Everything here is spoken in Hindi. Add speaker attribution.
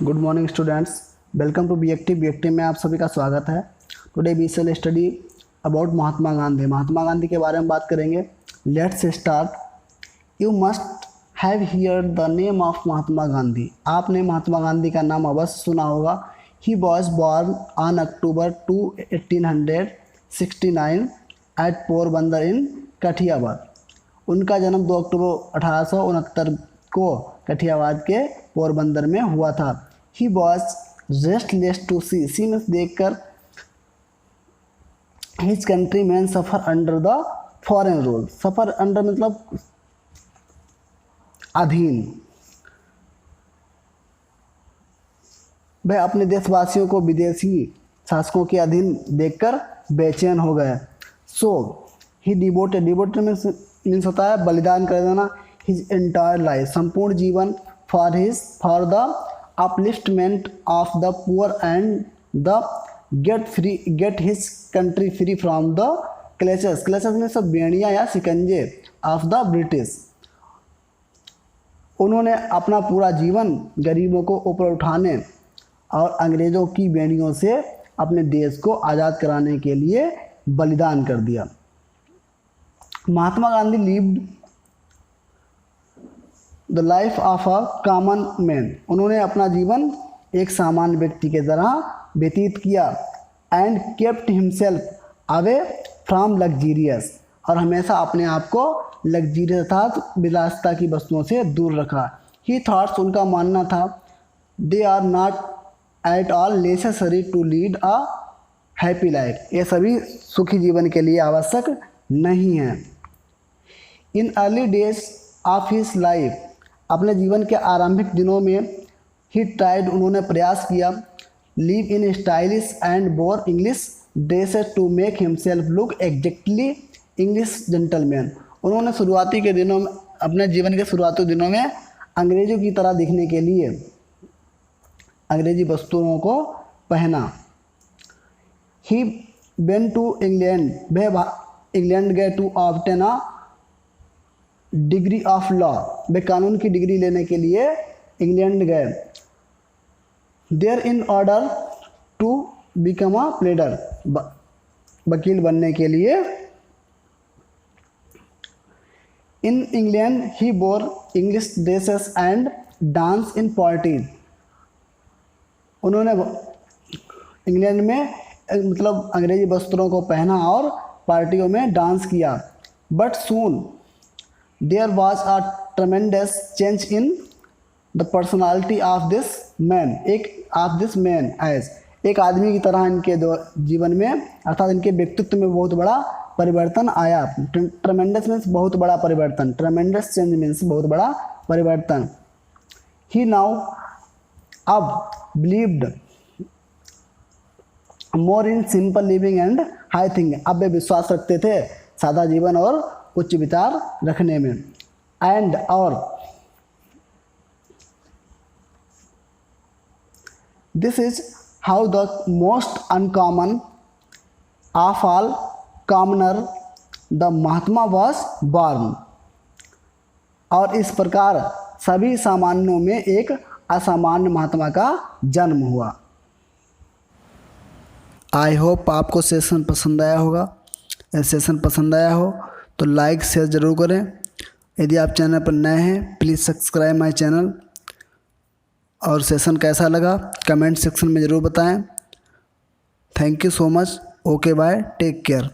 Speaker 1: Good morning students, welcome to be active में आप सभी का स्वागत है। Today we shall study about Mahatma Gandhi. Mahatma Gandhi के बारे में बात करेंगे। Let's start. You must have hear the name of Mahatma Gandhi. आपने महात्मा गांधी का नाम अवश्य सुना होगा। He was born on October 2, 1869 at Porbandar in Kathiawar. उनका जन्म 2 अक्टूबर 1869 को कठियावाड़ के पोरबंदर में हुआ था। ही वॉज रेस्टलेस टू सी में देखकर his country man suffer under the foreign rule. Suffer under मतलब अधीन। वह अपने देशवासियों को विदेशी शासकों के अधीन देखकर बेचैन हो गए। सो ही डिवोटेड मीन्स होता है बलिदान कर देना। हिज एंटायर लाइफ संपूर्ण जीवन for the upliftment of the poor and the get his country free from the clutches में सब बेड़ियाँ या शिकंजे ऑफ द ब्रिटिश। उन्होंने अपना पूरा जीवन गरीबों को ऊपर उठाने और अंग्रेज़ों की बेड़ियों से अपने देश को आज़ाद कराने के लिए बलिदान कर दिया। Mahatma Gandhi lived the life of a common man. उन्होंने अपना जीवन एक सामान्य व्यक्ति के तरह व्यतीत किया। And kept himself away from luxurious, और हमेशा अपने आप को लग्जीरियस अर्थात विलासिता की वस्तुओं से दूर रखा। ही थॉट्स, उनका मानना था, they are not at all necessary to lead a happy life. ये सभी सुखी जीवन के लिए आवश्यक नहीं है। In early days of his life, अपने जीवन के आरंभिक दिनों में ही ट्राइड, उन्होंने प्रयास किया, live in stylish and bore English dresses to make himself look exactly English gentleman. उन्होंने शुरुआती के दिनों में, अपने जीवन के शुरुआती दिनों में अंग्रेज़ों की तरह दिखने के लिए अंग्रेजी वस्तुओं को पहना। ही वेंट टू इंग्लैंड, वह इंग्लैंड गए to obtain a degree of law, वे कानून की डिग्री लेने के लिए इंग्लैंड गए। There in order to become a pleader, वकील बनने के लिए। In England he wore English dresses and dance in parties. उन्होंने इंग्लैंड में मतलब अंग्रेजी वस्त्रों को पहना और पार्टियों में डांस किया। But soon there was a tremendous change in the personality of this man, एक आदमी की तरह इनके जीवन में अर्थात इनके व्यक्तित्व में बहुत बड़ा परिवर्तन आया। ट्रमेंडस मीन्स बहुत बड़ा परिवर्तन, ट्रमेंडस चेंज मीन्स बहुत बड़ा परिवर्तन। ही नाउ अब believed more in simple living and high thinking, अब वे विश्वास रखते थे सादा जीवन और उच्च विचार रखने में। एंड और this is how the most uncommon of all commoner the Mahatma was born, और इस प्रकार सभी सामान्यों में एक असामान्य महात्मा का जन्म हुआ। आई होप आपको सेशन पसंद आया होगा। यदि सेशन पसंद आया हो तो लाइक शेयर ज़रूर करें। यदि आप चैनल पर नए हैं प्लीज़ सब्सक्राइब माय चैनल। और सेशन कैसा लगा कमेंट सेक्शन में ज़रूर बताएं। Thank you so much. Okay bye, take care.